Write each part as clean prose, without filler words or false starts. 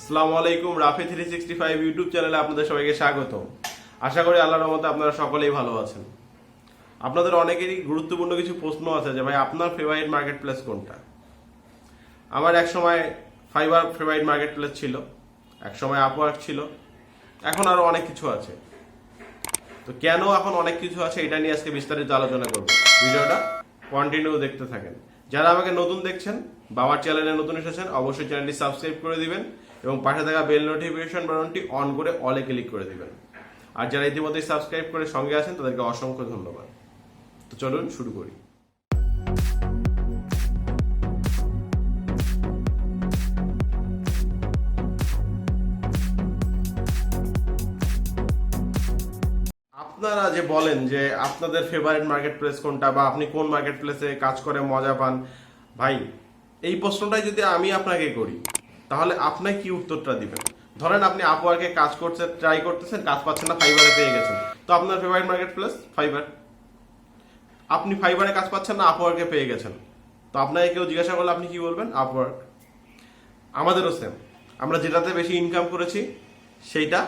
আসসালামু আলাইকুম। রাফে 365 ইউটিউব চ্যানেলে আপনাদের সবাইকে স্বাগত। আশা করি আল্লাহর রহমতে আপনারা সকলেই ভালো আছেন। আপনাদের অনেকেরই গুরুত্বপূর্ণ কিছু প্রশ্ন আছে যে ভাই আপনার ফেভারিট মার্কেট প্লেস কোনটা। আমার এক সময় ফাইবার ফেভারিট মার্কেট প্লেস ছিল, এক সময় আপওয়ার্ক ছিল, এখন আরো অনেক কিছু আছে। তো কেন এখন অনেক কিছু আছে এটা নিয়ে আজকে বিস্তারিত আলোচনা করব। ভিডিওটা কন্টিনিউ দেখতে থাকেন। যারা আমাকে নতুন দেখছেন বা আমার চ্যানেলে নতুন এসেছেন অবশ্যই চ্যানেলটি সাবস্ক্রাইব করে দিবেন এবং পাশে থাকা বেল নোটিফিকেশন বাটনটি অন করে অলে ক্লিক করে দিবেন। আর যারা ইতিমধ্যে সাবস্ক্রাইব করে সঙ্গে আছেন তাদেরকে অসংখ্য ধন্যবাদ। তো চলুন শুরু করি। আপনারা যে বলেন যে আপনাদের ফেভারিট মার্কেট প্লেস কোনটা বা আপনি কোন মার্কেট প্লেসে কাজ করে মজা পান, ভাই এই প্রশ্নটাই যদি আমি আপনাকে করি তাহলে আপনি কি উত্তরটা দিবেন? ধরেন আপনি আপওয়ার্কে কাজ করতে ট্রাই করতেছেন, কাজ পাচ্ছেন না, ফাইবারে পেয়ে গেছেন, তো আপনার ফেভারিট মার্কেট প্লেস ফাইবার। আপনি ফাইবারে কাজ পাচ্ছেন না, আপওয়ার্কে পেয়ে গেছেন, তো আপনাকে কেউ জিজ্ঞাসা করলে আপনি কি বলবেন? আপওয়ার্ক। আমাদেরও সেম, আমরা যেটাতে বেশি ইনকাম করেছি সেইটা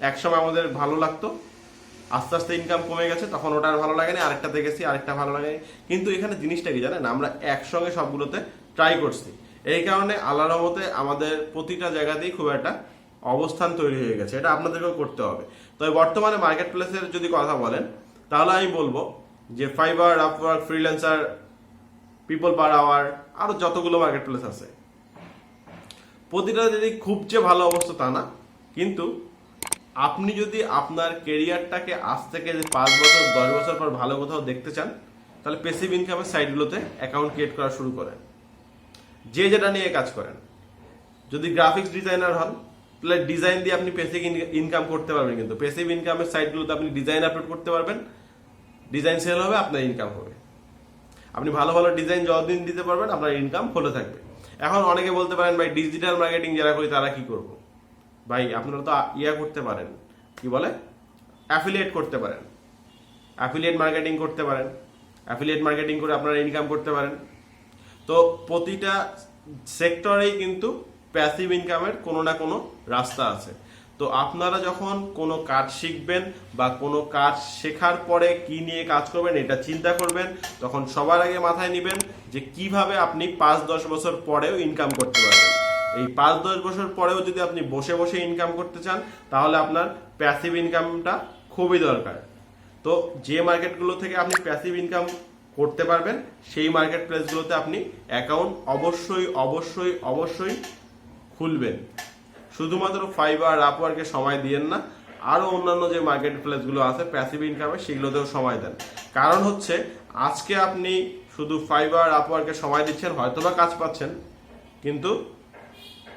একসময় আমাদের ভালো লাগতো, আস্তে আস্তে ইনকাম কমে গেছে, তখন ওটা আর ভালো লাগেনি, আরেকটাতে গেছি, আরেকটা ভালো লাগেনি। কিন্তু এখানে জিনিসটা কি জানেন, আমরা একসঙ্গে সবগুলোতে ট্রাই করছি। এই কারণে আল্লাহর রহমতে আমাদের প্রতিটা জায়গাতেই খুব একটা অবস্থান তৈরি হয়ে গেছে। এটা আপনাদেরকেও করতে হবে। তবে বর্তমানে মার্কেট প্লেসের যদি কথা বলেন তাহলে আমি বলবো যে Fiverr, Upwork, Freelancer, People Per Hour, আরো যতগুলো মার্কেট প্লেস আছে প্রতিটা যদি খুব যে ভালো অবস্থা তা না, কিন্তু আপনি যদি আপনার কেরিয়ারটাকে আজ থেকে 5 বছর 10 বছর পর ভালো কোথাও দেখতে চান তাহলে প্যাসিভ ইনকামের সাইটগুলোতে অ্যাকাউন্ট ক্রিয়েট করা শুরু করেন। যে যেটা নিয়ে কাজ করেন, যদি গ্রাফিক্স ডিজাইনার হন তাহলে ডিজাইন দিয়ে আপনি প্যাসিভ ইনকাম করতে পারবেন। কিন্তু প্যাসিভ ইনকামের সাইটগুলোতে আপনি ডিজাইন আপলোড করতে পারবেন, ডিজাইন সেল হবে, আপনার ইনকাম হবে। আপনি ভালো ভালো ডিজাইন যতদিন দিতে পারবেন আপনার ইনকাম হলে থাকবে। এখন অনেকে বলতে পারেন ভাই ডিজিটাল মার্কেটিং যারা করি তারা কি করবো? ভাই আপনারা তো করতে পারেন, কি বলে, অ্যাফিলিয়েট করতে পারেন, অ্যাফিলিয়েট মার্কেটিং করতে পারেন। অ্যাফিলিয়েট মার্কেটিং করে আপনারা ইনকাম করতে পারেন। তো প্রতিটা সেক্টরেই কিন্তু প্যাসিভ ইনকামের কোনো না কোনো রাস্তা আছে। তো আপনারা যখন কোনো কাজ শিখবেন বা কোনো কাজ শেখার পরে কি নিয়ে কাজ করবেন এটা চিন্তা করবেন, তখন সবার আগে মাথায় নেবেন যে কিভাবে আপনি 5-10 বছর পরেও ইনকাম করতে পারবেন। এই 5-10 বছর পরেও যদি আপনি বসে বসে ইনকাম করতে চান তাহলে আপনার প্যাসিভ ইনকামটা খুবই দরকার। তো যে মার্কেটগুলো থেকে আপনি প্যাসিভ ইনকাম করতে পারবেন সেই মার্কেট প্লেসগুলোতে আপনি অ্যাকাউন্ট অবশ্যই অবশ্যই অবশ্যই খুলবেন। শুধুমাত্র ফাইবার, আপওয়ার্কে সময় দিয়েন না, আরও অন্যান্য যে মার্কেট প্লেসগুলো আছে প্যাসিভ ইনকামে সেগুলোতেও সময় দেন। কারণ হচ্ছে আজকে আপনি শুধু ফাইবার, আপওয়ার্কে সময় দিচ্ছেন, হয়তোবা কাজ পাচ্ছেন, কিন্তু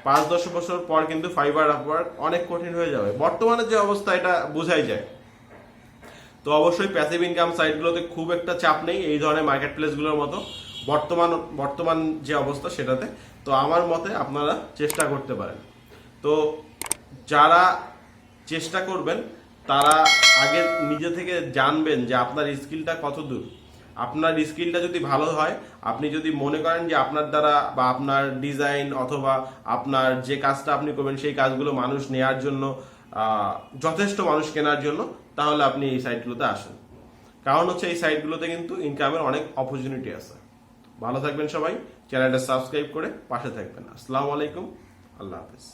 5-10 বছর পর কিন্তু ফাইবার, আপওয়ার্ক অনেক কঠিন হয়ে যাবে। বর্তমানে যে অবস্থা এটা বোঝাই যায়। তো অবশ্যই প্যাসিভ ইনকাম সাইটগুলোতে খুব একটা চাপ নেই এই ধরনের মার্কেট প্লেসগুলোর মতো বর্তমান যে অবস্থা সেটাতে। তো আমার মতে আপনারা চেষ্টা করতে পারেন। তো যারা চেষ্টা করবেন তারা আগে নিজে থেকে জানবেন যে আপনার স্কিলটা কত দূর। আপনার স্কিলটা যদি ভালো হয়, আপনি যদি মনে করেন যে আপনার দ্বারা বা আপনার ডিজাইন অথবা আপনার যে কাজটা আপনি করবেন সেই কাজগুলো মানুষ নেয়ার জন্য, যথেষ্ট মানুষ কেনার জন্য, তাহলে আপনি এই সাইটগুলোতে আসেন। কারণ হচ্ছে এই সাইটগুলোতে কিন্তু ইনকামের অনেক অপরচুনিটি আছে। ভালো থাকবেন সবাই, চ্যানেলটা সাবস্ক্রাইব করে পাশে থাকবেন। আসসালামু আলাইকুম, আল্লাহ হাফেজ।